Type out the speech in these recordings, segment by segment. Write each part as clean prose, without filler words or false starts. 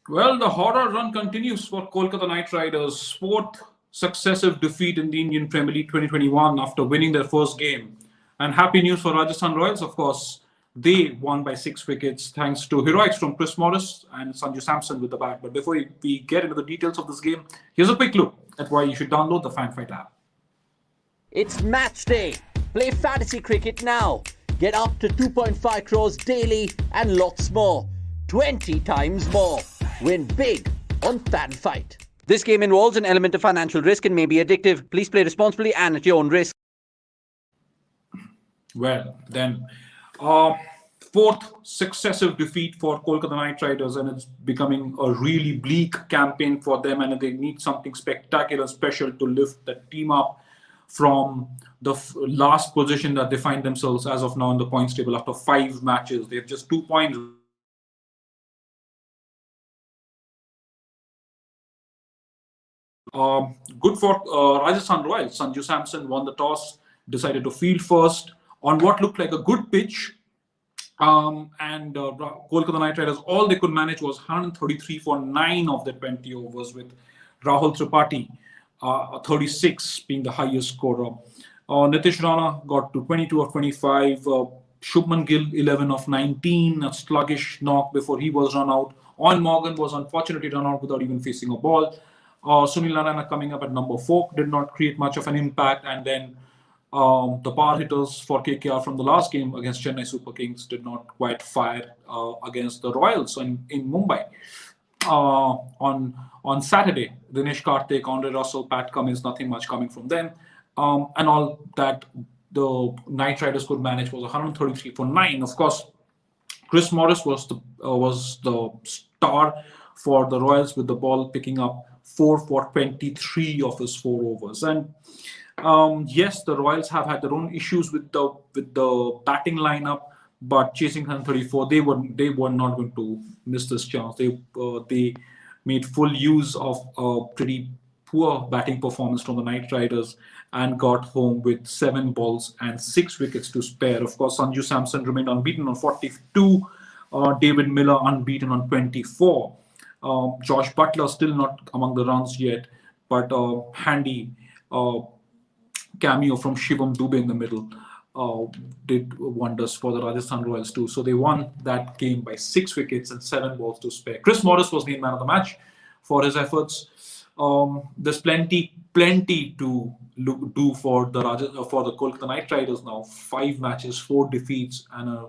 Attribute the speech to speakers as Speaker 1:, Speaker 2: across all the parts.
Speaker 1: Well, the horror run continues for Kolkata Knight Riders. Fourth successive defeat in the Indian Premier League 2021 after winning their first game. And happy news for Rajasthan Royals, of course. They won by 6 wickets thanks to heroics from Chris Morris and Sanju Samson with the bat. But before we get into the details of this game, here's a quick look at why you should download the FanFight app.
Speaker 2: It's match day. Play fantasy cricket now. Get up to 2.5 crores daily and lots more. 20 times more. Win big on FanFight. This game involves an element of financial risk and may be addictive. Please play responsibly and at your own risk.
Speaker 1: Well, then, fourth successive defeat for Kolkata Knight Riders, and it's becoming a really bleak campaign for them. And they need something spectacular, special to lift the team up from the last position that they find themselves as of now in the points table after 5 matches. They have just 2 points. Good for Rajasthan Royals. Sanju Samson won the toss, decided to field first on what looked like a good pitch. And Kolkata Knight Riders, all they could manage was 133 for 9 of the 20 overs, with Rahul Tripathi 36 being the highest scorer. Nitish Rana got to 22 of 25. Shubman Gill 11 of 19, a sluggish knock before he was run out. Owen Morgan was unfortunately run out without even facing a ball. Sunil Narayana coming up at number 4 did not create much of an impact. And then the power hitters for KKR from the last game against Chennai Super Kings did not quite fire against the Royals in Mumbai. On Saturday, Dinesh Karthik, Andre Russell, Pat Cummins, nothing much coming from them. And all that the Knight Riders could manage was 133 for 9. Of course, Chris Morris was the star for the Royals, with the ball picking up 4 for 23 of his 4 overs. And yes, the Royals have had their own issues with the batting lineup, but chasing 134, they were not going to miss this chance. They made full use of a pretty poor batting performance from the Knight Riders and got home with 7 balls and 6 wickets to spare. Of course, Sanju Samson remained unbeaten on 42. David Miller unbeaten on 24. Josh Butler still not among the runs yet, but handy cameo from Shivam Dubey in the middle did wonders for the Rajasthan Royals too. So they won that game by 6 wickets and 7 balls to spare. Chris Morris was named man of the match for his efforts. There's plenty to do for the Kolkata Knight Riders now. 5 matches, 4 defeats, and a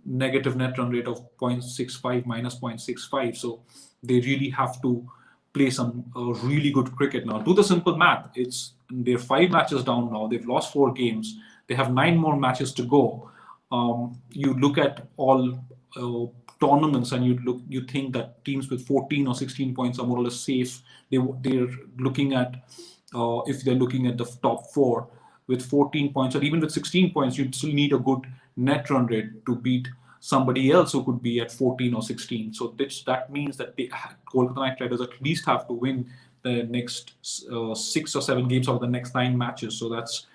Speaker 1: negative net run rate of 0.65 minus 0.65. So they really have to play some really good cricket now. Do the simple math. They're 5 matches down now. They've lost 4 games. They have 9 more matches to go. You look at all tournaments and you think that teams with 14 or 16 points are more or less safe. They're looking at if they're looking at the top 4 with 14 points, or even with 16 points, you'd still need a good net run rate to beat somebody else who could be at 14 or 16. So that means that Kolkata Knight Riders at least have to win the next 6 or 7 games of the next 9 matches. So that's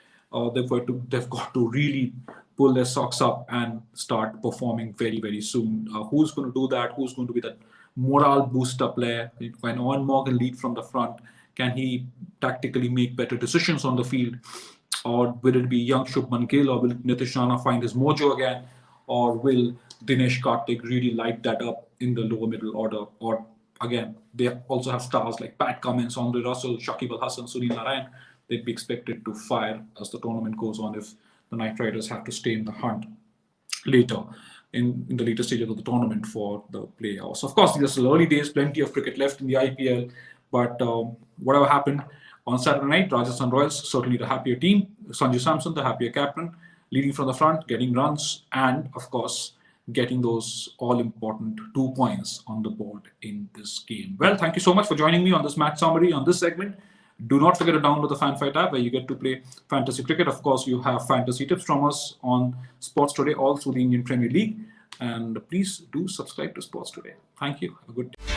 Speaker 1: they've got to really pull their socks up and start performing very, very soon. Who's going to do that? Who's going to be that morale booster player? When Owen Morgan lead from the front, can he tactically make better decisions on the field? Or will it be young Shubman Gill, or will Nitish Rana find his mojo again? Or will Dinesh Karthik really light that up in the lower middle order? Or again, they also have stars like Pat Cummins, Andre Russell, Shakib Al Hasan, Sunil Narayan. They'd be expected to fire as the tournament goes on if the Knight Riders have to stay in the hunt later in the later stages of the tournament for the playoffs. Of course, these are still early days, plenty of cricket left in the IPL, but whatever happened on Saturday night, Rajasthan Royals certainly the happier team. Sanju Samson, the happier captain, leading from the front, getting runs, and of course, getting those all-important 2 points on the board in this game. Well, thank you so much for joining me on this match summary on this segment. Do not forget to download the FanFight app where you get to play fantasy cricket. Of course, you have fantasy tips from us on Sports Today, all through the Indian Premier League. And please do subscribe to Sports Today. Thank you. Have a good day.